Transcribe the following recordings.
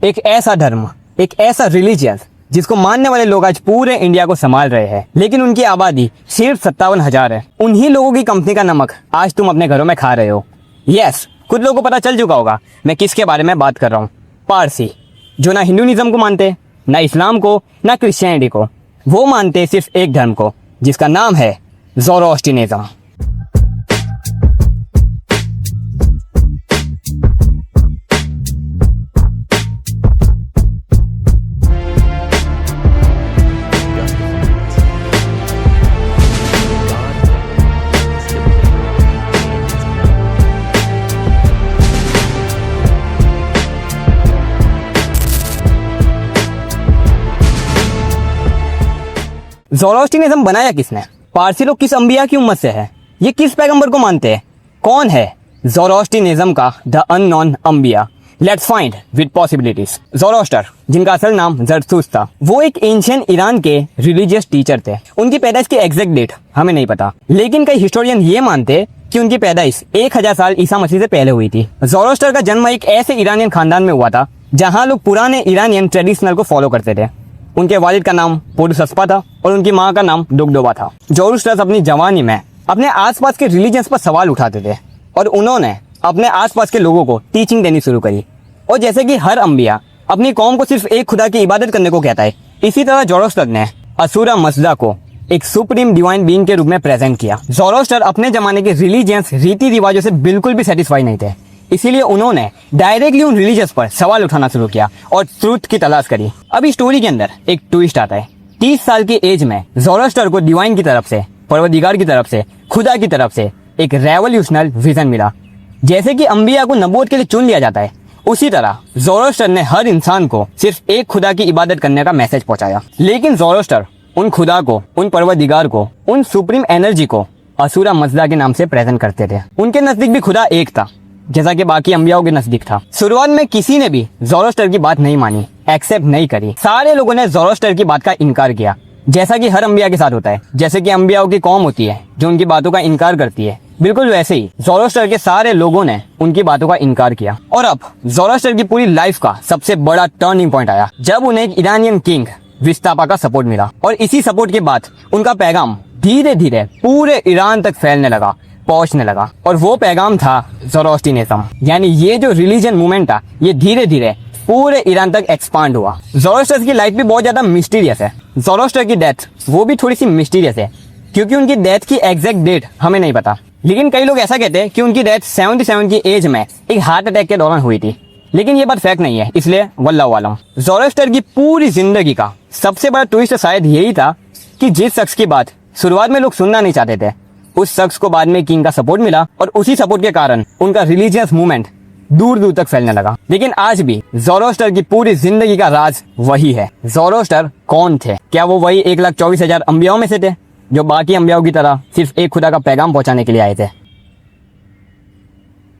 एक ऐसा धर्म, एक ऐसा रिलीजियन जिसको मानने वाले लोग आज पूरे इंडिया को संभाल रहे हैं, लेकिन उनकी आबादी सिर्फ 57,000 है। उन्हीं लोगों की कंपनी का नमक आज तुम अपने घरों में खा रहे हो। यस, कुछ लोगों को पता चल चुका होगा मैं किसके बारे में बात कर रहा हूँ। पारसी, जो ना हिंदुइज्म को मानते, ना इस्लाम को, ना क्रिश्चियनिटी को। वो मानते सिर्फ एक धर्म को, जिसका नाम है ज़ोरोस्ट्रियनिज्म। ज़ोरोस्ट्रियनिज्म बनाया किसने? पारसी लोग किस अंबिया की उम्मत से है? ये किस पैगंबर को मानते हैं? कौन है ज़ोरोस्ट्रियनिज्म का द अननोन अंबिया? Let's find with possibilities. Zoroaster, जिनका असल नाम ज़रथुस्त्र था, वो एक एंशिएंट ईरान के रिलीजियस टीचर थे। उनकी पैदाइश की एग्जैक्ट डेट हमें नहीं पता, लेकिन कई हिस्टोरियन ये मानते कि उनकी पैदाइश 1000 साल ईसा मसीह से पहले हुई थी। ज़ोरोस्टर का जन्म एक ऐसे ईरानियन खानदान में हुआ था जहाँ लोग पुराने ईरानियन ट्रेडिशनल को फॉलो करते थे। उनके वालिद का नाम पोडुसस्पा था और उनकी माँ का नाम डुगडोबा था। ज़ोरोस्टर अपनी जवानी में अपने आसपास के रिलीजन्स पर सवाल उठाते थे और उन्होंने अपने आसपास के लोगों को टीचिंग देनी शुरू करी। और जैसे कि हर अंबिया अपनी कौम को सिर्फ एक खुदा की इबादत करने को कहता है, इसी तरह ज़ोरोस्टर ने असुरा मज़दा को एक सुप्रीम डिवाइन बीइंग के रूप में प्रेजेंट किया। ज़ोरोस्टर अपने जमाने के रिलीजियंस रीति रिवाजों से बिल्कुल भी सेटिस्फाई नहीं थे, इसीलिए उन्होंने डायरेक्टली उन रिलीजियस पर सवाल उठाना शुरू किया और ट्रूथ की तलाश करी। अब इस स्टोरी के अंदर एक ट्विस्ट आता है। 30 साल की एज में ज़ोरोस्टर को डिवाइन की तरफ से, परवरदिगार की तरफ से, खुदा की तरफ से एक रेवोल्यूशनल विजन मिला। जैसे कि अंबिया को नबूवत के लिए चुन लिया जाता है, उसी तरह ज़ोरोस्टर ने हर इंसान को सिर्फ एक खुदा की इबादत करने का मैसेज पहुंचाया। लेकिन ज़ोरोस्टर उन खुदा को, उन परवरदिगार को, उन सुप्रीम एनर्जी को असुरा मज़दा के नाम से प्रेजेंट करते थे। उनके नजदीक भी खुदा एक था, जैसा कि बाकी अंबियाओं के नजदीक था। शुरुआत में किसी ने भी ज़ोरोस्टर की बात नहीं मानी, एक्सेप्ट नहीं करी। सारे लोगों ने ज़ोरोस्टर की बात का इनकार किया, जैसा कि हर अंबिया के साथ होता है। जैसे कि अंबियाओं की कौम होती है जो उनकी बातों का इनकार करती है, बिल्कुल वैसे ही ज़ोरोस्टर के सारे लोगों ने उनकी बातों का इनकार किया। और अब ज़ोरोस्टर की पूरी लाइफ का सबसे बड़ा टर्निंग पॉइंट आया जब उन्हें एक ईरानियन किंग विस्तापा का सपोर्ट मिला। और इसी सपोर्ट के बाद उनका पैगाम धीरे धीरे पूरे ईरान तक फैलने लगा, पहुंचने लगा। और वो पैगाम था ज़ोरोस्ट्रियनिज्म। यानी ये जो रिलीजन मूवमेंट था, ये धीरे धीरे पूरे ईरान तक एक्सपांड हुआ। ज़ोरोस्टर की लाइफ भी बहुत ज्यादा मिस्टीरियस है। ज़ोरोस्टर की डेथ वो भी थोड़ी सी मिस्टीरियस है, क्योंकि उनकी डेथ की एग्जैक्ट डेट हमें नहीं पता। लेकिन कई लोग ऐसा कहते हैं कि उनकी डेथ 77 की एज में एक हार्ट अटैक के दौरान हुई थी, लेकिन ये बात फैक्ट नहीं है, इसलिए वल्लाहु आलम। ज़ोरोस्टर की पूरी जिंदगी का सबसे बड़ा ट्विस्ट शायद यही था कि जिस शख्स की बात शुरुआत में लोग सुनना नहीं चाहते थे, उस शख्स को बाद में किंग का सपोर्ट मिला और उसी सपोर्ट के कारण उनका रिलीजियस मूवमेंट दूर दूर तक फैलने लगा। लेकिन आज भी ज़ोरोस्टर की पूरी जिंदगी का राज वही है। ज़ोरोस्टर कौन थे? क्या वो वही 1,24,000 अंबियाओं में से थे जो बाकी अंबियाओं की तरह सिर्फ एक खुदा का पैगाम पहुंचाने के लिए आए थे?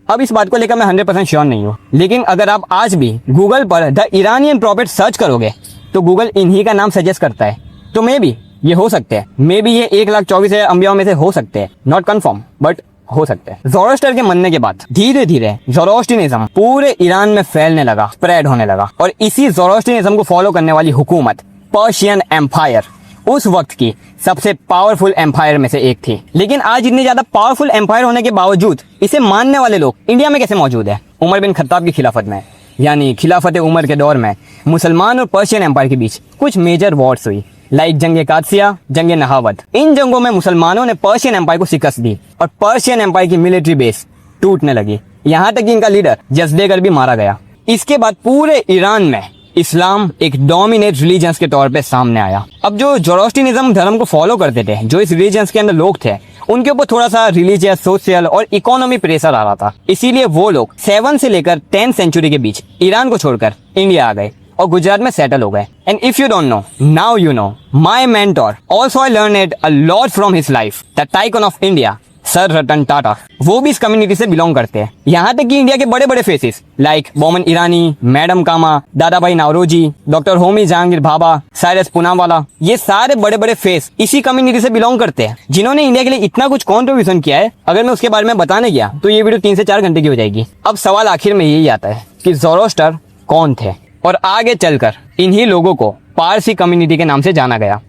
अब इस बात को लेकर मैं 100% श्योर नहीं हूँ, लेकिन अगर आप आज भी गूगल पर द ईरानियन प्रॉफिट सर्च करोगे तो गूगल इन्हीं का नाम सजेस्ट करता है। तो मे बी ये हो सकते हैं, मे बी ये 1,24,000 अंबियाओं में से हो सकते हैं, नॉट कंफर्म बट हो सकते हैं। ज़ोरोस्टर के मरने के बाद धीरे धीरे ज़ोरोस्ट्रियनिज्म पूरे ईरान में फैलने लगा, स्प्रेड होने लगा। और इसी ज़ोरोस्ट्रियनिज्म को फॉलो करने वाली हुकूमत पर्शियन एम्पायर उस वक्त की सबसे पावरफुल एम्पायर में से एक थी। लेकिन आज इतनी ज्यादा पावरफुल एम्पायर होने के बावजूद इसे मानने वाले लोग इंडिया में कैसे मौजूद है? उमर बिन खत्ताब की खिलाफत में, यानी खिलाफत उमर के दौर में मुसलमान और पर्शियन एम्पायर के बीच कुछ मेजर वॉर्स हुई, लाइक जंग कादसिया, जंग नहावत। इन जंगों में मुसलमानों ने पर्शियन एम्पायर को शिकस्त दी और पर्शियन एम्पायर की मिलिट्री बेस टूटने लगी, यहाँ तक कि इनका लीडर जसडेगर भी मारा गया। इसके बाद पूरे ईरान में इस्लाम एक डोमिनेट रिलीजन्स के तौर पे सामने आया। अब जो ज़ोरोस्ट्रियनिज्म धर्म को फॉलो करते थे, जो इस रिलीजन्स के अंदर लोग थे, उनके ऊपर थोड़ा सा रिलीजियस, सोशल और इकोनॉमी प्रेशर आ रहा था। इसीलिए वो लोग 7 से लेकर 10 सेंचुरी के बीच ईरान को छोड़कर इंडिया आ गए और गुजरात में सेटल हो गए। And if you don't know, now you know. My mentor also I learned a lot from his life, the tycoon of India sir Ratan Tata. वो भी इस कम्युनिटी से बिलोंग करते हैं। यहाँ तक कि इंडिया के बड़े बड़े faces like Boman Irani, madam कामा, दादा भाई नावरोजी, डॉक्टर होमी जहांगीर भाभा, साइरस पूनावाला, ये सारे बड़े बड़े फेस इसी कम्युनिटी से बिलोंग करते हैं, जिन्होंने इंडिया के लिए इतना कुछ कॉन्ट्रीब्यूशन किया है। अगर मैं उसके बारे में बताने गया तो ये वीडियो 3 से 4 घंटे की हो जाएगी। अब सवाल आखिर में यही आता है कि ज़ोरोस्टर कौन थे? और आगे चलकर इन्हीं लोगों को पारसी कम्युनिटी के नाम से जाना गया।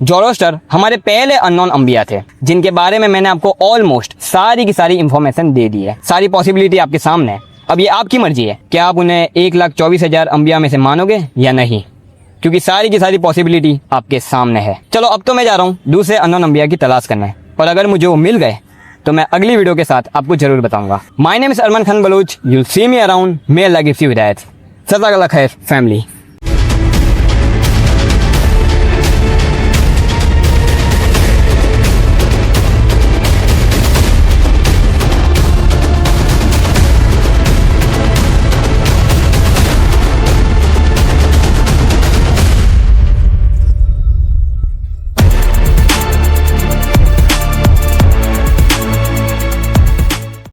जोरोस्टर हमारे पहले अननोन अंबिया थे, जिनके बारे में मैंने आपको ऑलमोस्ट सारी की सारी इंफॉर्मेशन दे दी है। सारी पॉसिबिलिटी आपके सामने है। अब ये आपकी मर्जी है कि आप उन्हें 1,24,000 अंबिया में से मानोगे या नहीं, क्योंकि सारी की सारी पॉसिबिलिटी आपके सामने है। चलो अब तो मैं जा रहा हूँ दूसरे अननोन अंबिया की तलाश करने, और अगर मुझे वो मिल गए तो मैं अगली वीडियो के साथ आपको जरूर बताऊंगा। My name is Arman Khan Baloch, you see me around, may Allah gives you हिदायत। जज़ाकल्लाह खैर फैमिली।